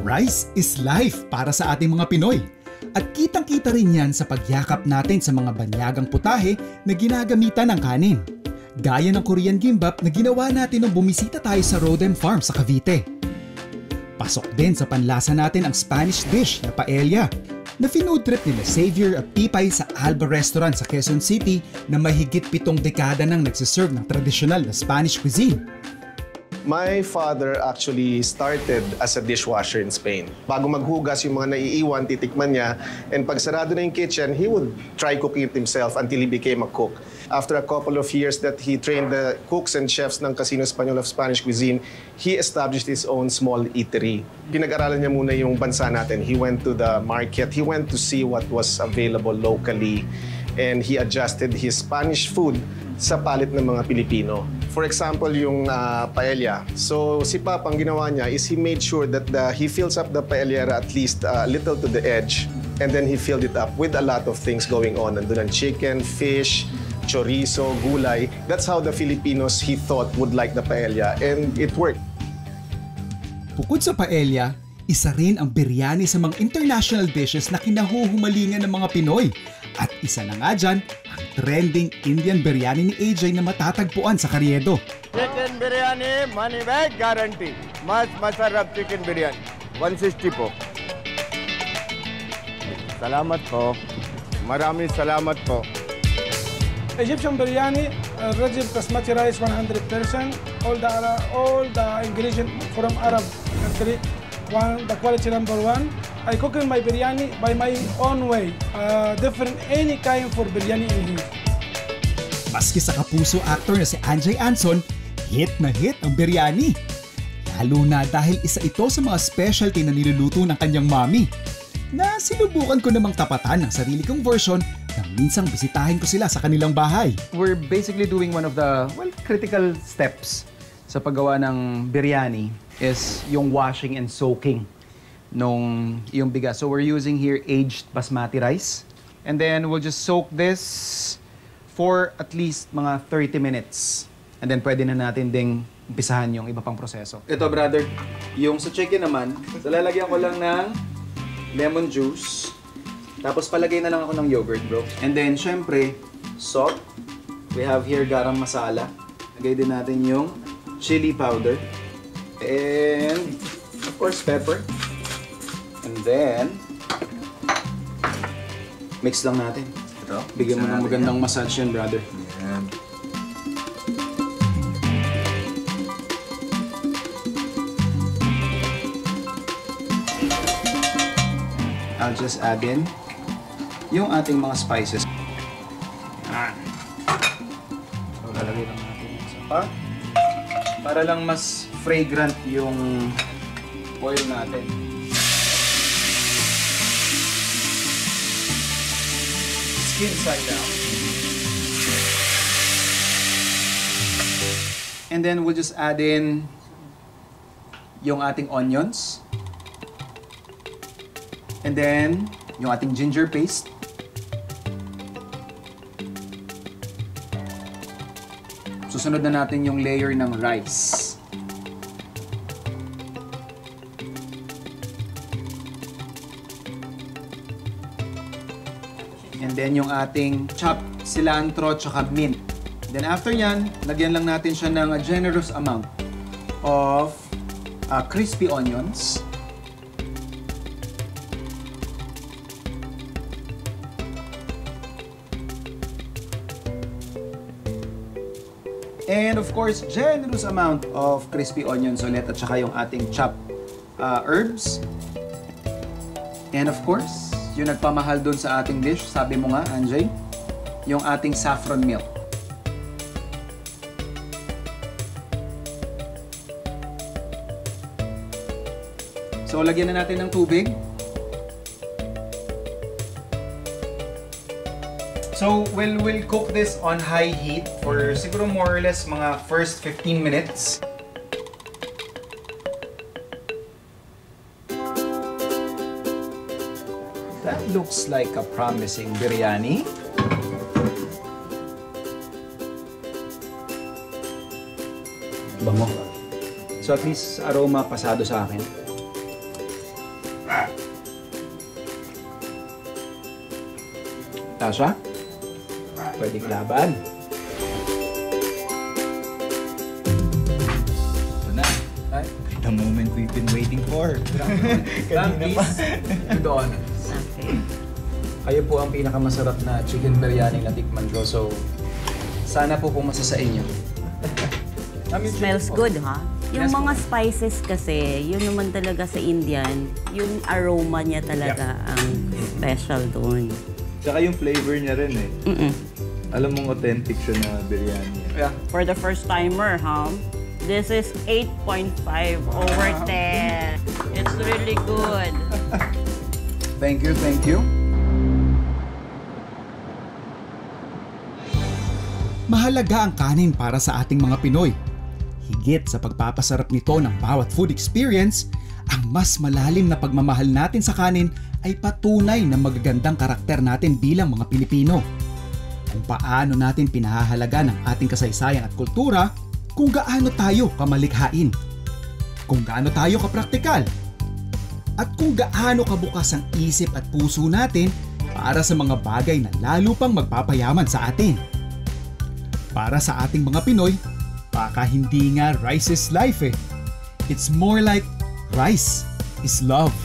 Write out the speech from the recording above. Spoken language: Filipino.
Rice is life para sa ating mga Pinoy. At kitang-kita rin yan sa pagyakap natin sa mga banyagang putahe na ginagamitan ng kanin. Gaya ng Korean gimbap na ginawa natin nung bumisita tayo sa Rodem Farm sa Cavite. Pasok din sa panlasa natin ang Spanish dish na paella na finood trip nila Xavier at Pipay sa Alba Restaurant sa Quezon City na mahigit 7 dekada nang nagsiserve ng tradisyonal na Spanish cuisine. My father actually started as a dishwasher in Spain. Bago maghugas yung mga naiiwan, titikman niya. And pag sarado na yung kitchen, he would try cooking it himself until he became a cook. After a couple of years that he trained the cooks and chefs ng Casino Español of Spanish Cuisine, he established his own small eatery. Pinag-aralan niya muna yung bansa natin. He went to the market. He went to see what was available locally. And he adjusted his Spanish food sa palit ng mga Pilipino. For example, yung paella. So si Papa, ang ginawa niya is he made sure that he fills up the paellera at least a little to the edge, and then he filled it up with a lot of things going on. Nandun ang chicken, fish, chorizo, gulay. That's how the Filipinos, he thought, would like the paella, and it worked. Bukod sa paella, isa rin ang biryani sa mga international dishes na kinahuhumalingan ng mga Pinoy. At isa na nga dyan, ang trending Indian biryani ni AJ na matatagpuan sa Carriedo. Chicken biryani, money back guarantee. Mas masarap chicken biryani. 160 po. Salamat po. Maraming salamat po. Egyptian biryani, Rajib basmati rice 100%. All the ingredients from Arab country. The quality #1. I cook in my biryani by my own way. Different any kind for biryani in here. Maski sa kapuso actor na si Anjay Anson, hit na hit ang biryani. Lalo na dahil isa ito sa mga specialty na niluluto ng kanyang mami. Na sinubukan ko namang tapatan ng sarili kong version nang minsang bisitahin ko sila sa kanilang bahay. We're basically doing one of the critical steps sa paggawa ng biryani is yung washing and soaking nung yung bigas. So we're using here aged basmati rice. And then we'll just soak this for at least mga 30 minutes. And then pwede na natin ding umpisahan yung iba pang proseso. Ito brother, yung sa chicken naman, so lalagyan ko lang ng lemon juice. Tapos palagay na lang ako ng yogurt bro. And then syempre, salt. We have here garam masala. Lagay din natin yung chili powder. And of course pepper. And then, mix lang natin. Ito? Bigyan mo ng magandang massage yan, brother. Yan. I'll just add in yung ating mga spices. So, lalagay lang natin yung isa pa. Para lang mas fragrant yung oil natin. Skin side down. And then we'll just add in yung ating onions. And then yung ating ginger paste. Susunod na natin yung layer ng rice. And then yung ating chopped cilantro tsaka mint. Then after yan, lagyan lang natin siya ng a generous amount of crispy onions. And of course, generous amount of crispy onions ulit at saka yung ating chopped herbs. And of course, yung nagpamahal dun sa ating dish, sabi mo nga, Anjay, yung ating saffron milk. So, lagyan na natin ng tubig. So, we'll cook this on high heat for siguro more or less mga first 15 minutes. That looks like a promising biryani. Bango. So at least aroma pasado sa akin. Tasha? Pwedeng laban. Ito na. Ay, The moment we've been waiting for. please. Doon. Okay. Kayo po ang pinakamasarap na chicken biryani na tikman ko. So, sana po pumasa sa inyo. Smells good, ha? Yung Yes, mga spices kasi, yun naman talaga sa Indian, yung aroma niya talaga ang special doon. Tsaka yung flavor niya rin eh. Mm-mm. Alam mong authentic siya na biryani. Yeah. For the first timer, this is 8.5 over 10. It's really good. Thank you, thank you. Mahalaga ang kanin para sa ating mga Pinoy. Higit sa pagpapasarap nito ng bawat food experience, ang mas malalim na pagmamahal natin sa kanin ay patunay ng magagandang karakter natin bilang mga Pilipino. Kung paano natin pinahahalaga ng ating kasaysayan at kultura, kung gaano tayo kamalikhain, kung gaano tayo kapraktikal, at kung gaano kabukas ang isip at puso natin para sa mga bagay na lalo pang magpapayaman sa atin. Para sa ating mga Pinoy, baka hindi nga rice is life eh. It's more like rice is love.